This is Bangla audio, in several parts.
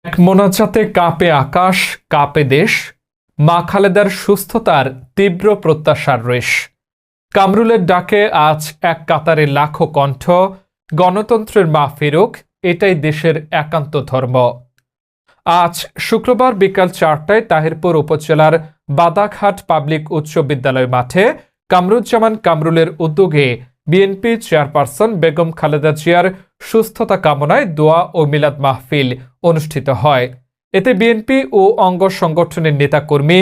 এক মোনাজাতে কাঁপে আকাশ, কাঁপে দেশ, মা খালেদার সুস্থতার তীব্র প্রত্যাশার রেশ। কামরুলের ডাকে আজ এক কাতারে লাখো কণ্ঠ, গণতন্ত্রের মা ফেরুক, এটাই দেশের একান্ত ধর্ম। আজ শুক্রবার বিকাল 4টায় তাহিরপুর উপজেলার বাদাঘাট পাবলিক উচ্চ বিদ্যালয় মাঠে কামরুজ্জামান কামরুলের উদ্যোগে বিএনপি চেয়ারপারসন বেগম খালেদা জিয়ার সুস্থতা কামনায় দোয়া ও মিলাদ মাহফিল অনুষ্ঠিত হয়। এতে বিএনপি ও অঙ্গ সংগঠনের নেতাকর্মী,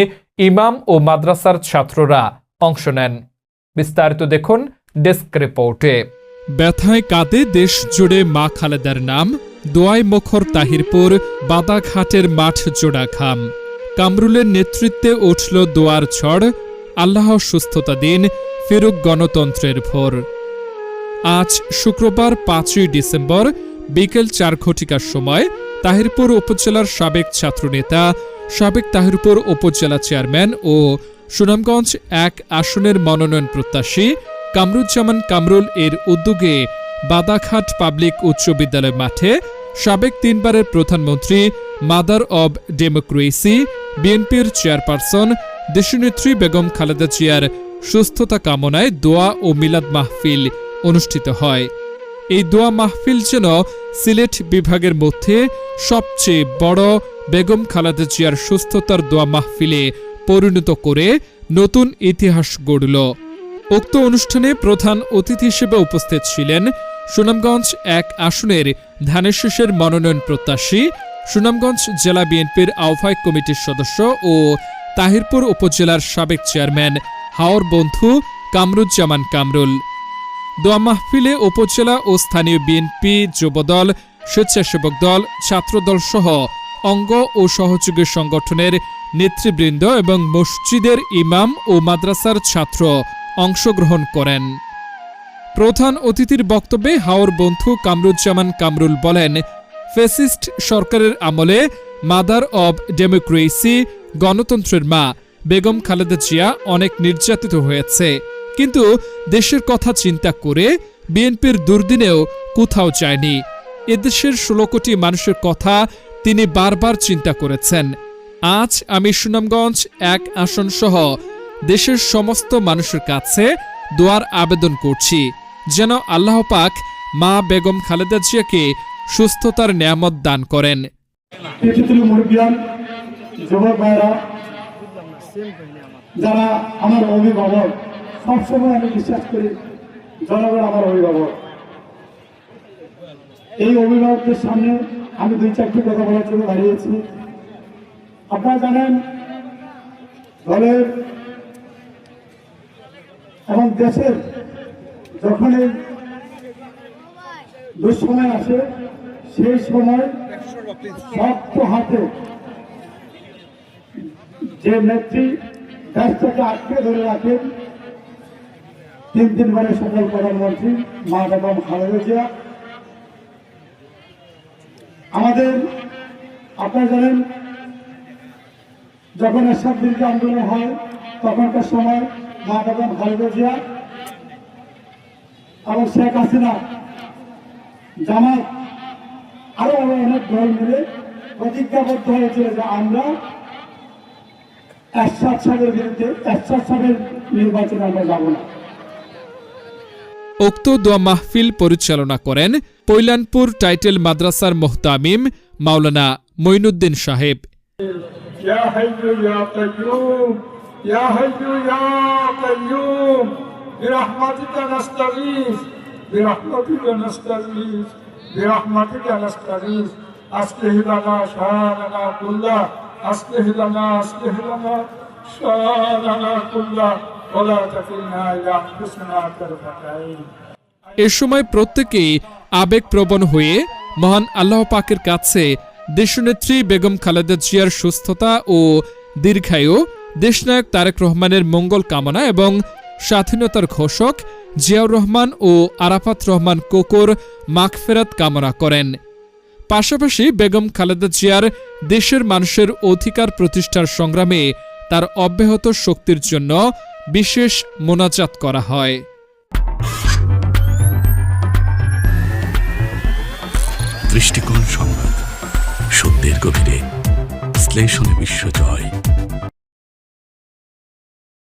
ইমাম ও মাদ্রাসার ছাত্ররা অংশ নেন। বিস্তারিত দেখুন ডেস্ক রিপোর্টে। ব্যথায় কাঁদে দেশ জুড়ে মা খালেদার নাম, দোয়ায় মুখর তাহিরপুর বাদাঘাটের মাঠ জোড়া ঘাম। কামরুলের নেতৃত্বে উঠল দোয়ার ঝড়, আল্লাহ সুস্থতা দিন, ফেরুক গণতন্ত্রের ভোর। আজ শুক্রবার 5ই ডিসেম্বর বিকেল 4 ঘটিকার সময় তাহিরপুর উপজেলার সাবেক ছাত্রনেতা, সাবেক তাহিরপুর উপজেলা চেয়ারম্যান ও সুনামগঞ্জ 1 আসনের মনোনয়ন প্রত্যাশী কামরুজ্জামান কামরুল এর উদ্যোগে বাদাঘাট পাবলিক উচ্চ বিদ্যালয় মাঠে সাবেক 3 বারের প্রধানমন্ত্রী, মাদার অব ডেমোক্রেসি, বিএনপির চেয়ারপারসন দেশনেত্রী বেগম খালেদা জিয়ার সুস্থতা কামনায় দোয়া ও মিলাদ মাহফিল অনুষ্ঠিত হয়। এই দোয়া মাহফিল যেন সিলেট বিভাগের মধ্যে সবচেয়ে বড় বেগম খালেদা জিয়ার সুস্থতার দোয়া মাহফিলে পরিণত করে নতুন ইতিহাস গড়ল। উক্ত অনুষ্ঠানে প্রধান অতিথি হিসেবে উপস্থিত ছিলেন সুনামগঞ্জ 1 আসনের ধানেশ্বরের মনোনয়ন প্রত্যাশী, সুনামগঞ্জ জেলা বিএনপির আহ্বায়ক কমিটির সদস্য ও তাহিরপুর উপজেলার সাবেক চেয়ারম্যান হাওর বন্ধু কামরুজ্জামান কামরুল। দোয়া মাহফিলে উপজেলা ও স্থানীয় বিএনপি, যুবদল, স্বেচ্ছাসেবক দল, ছাত্রদল সহ অঙ্গ ও সহযোগী সংগঠনের নেতৃবৃন্দ এবং মসজিদের ইমাম ও মাদ্রাসার ছাত্র অংশগ্রহণ করেন। প্রধান অতিথির বক্তব্যে হাওর বন্ধু কামরুজ্জামান কামরুল বলেন, ফ্যাসিস্ট সরকারের আমলে মাদার অব ডেমোক্রেসি, গণতন্ত্রের মা বেগম খালেদা জিয়া অনেক নির্যাতিত হয়েছে, কিন্তু দেশের কথা চিন্তা করে বিএনপির দুর্দিনেও কোথাও যায়নি। এদেশের 16 কোটি মানুষের কথা তিনি বারবার চিন্তা করেছেন। আজ আমি সুনামগঞ্জ 1 আসন সহ দেশের সমস্ত মানুষের কাছে দোয়ার আবেদন করছি, যেন আল্লাহ পাক মা বেগম খালেদা জিয়াকে সুস্থতার নেয়ামত দান করেন। যারা আমার অভিভাবক, সবসময় আমি বিশ্বাস করি জনগণ আমার অভিভাবক। এই অভিভাবকদের সামনে আমি 2-4টি কথা বলার জন্য দাঁড়িয়েছি। আপনারা জানেন, দলের এবং দেশের যখনই দুঃসময় আসে, সেই সময় শক্ত হাতে যে নেত্রী দেশটাকে আটকে ধরে রাখেন, 3 বারের সফল প্রধানমন্ত্রী মা বেগম খালেদা জিয়া। আমাদের আপনারা জানেন, যখন এরশাদ বিরোধী আন্দোলন হয় তখনকার সময় মা বেগম খালেদা জিয়া এবং শেখ হাসিনা, জামাত আরো অনেক দল মিলে প্রতিজ্ঞাবদ্ধ হয়েছিল যে আমরা এরশাদ সাহেবের বিরুদ্ধে, এরশাদ সাহেবের নির্বাচনে আমরা যাব না। উক্ত দোয়া মাহফিল পরিচালনা করেন পৈলানপুর টাইটেল মাদ্রাসার মুহতামিম মাওলানা মঈনুদ্দিন সাহেব। ইয়া হাইয়্যু ইয়া কাইয়্যুম, ইয়া হাইয়্যু ইয়া কাইয়্যুম, বিরহমাতিকা নাস্তাগীস, বিরহমাতিকা নাস্তাগীস, বিরহমাতিকা নাস্তাগীস, আসলিহ লানা শানানা কুল্লাহ, আসলিহ লানা শানানা কুল্লাহ, ওয়ালা তাকিলনা ইলা আনফুসিনা তারফাত আইন। এ সময় প্রত্যেকেই আবেগপ্রবণ হয়ে মহান আল্লাহ পাকের কাছে দেশনেত্রী বেগম খালেদা জিয়ার সুস্থতা ও দীর্ঘায়ু, দেশনায়ক তারেক রহমানের মঙ্গল কামনা এবং স্বাধীনতার ঘোষক জিয়াউর রহমান ও আরাফাত রহমান কোকোর মাগফিরাত কামনা করেন। পাশাপাশি বেগম খালেদা জিয়ার দেশের মানুষের অধিকার প্রতিষ্ঠার সংগ্রামে তার অব্যাহত শক্তির জন্য বিশেষ মোনাজাত করা হয়। দৃষ্টিকোণ সংবাদ, সত্যি রাতের গভীরে শ্লেষণে বিশ্বজয়।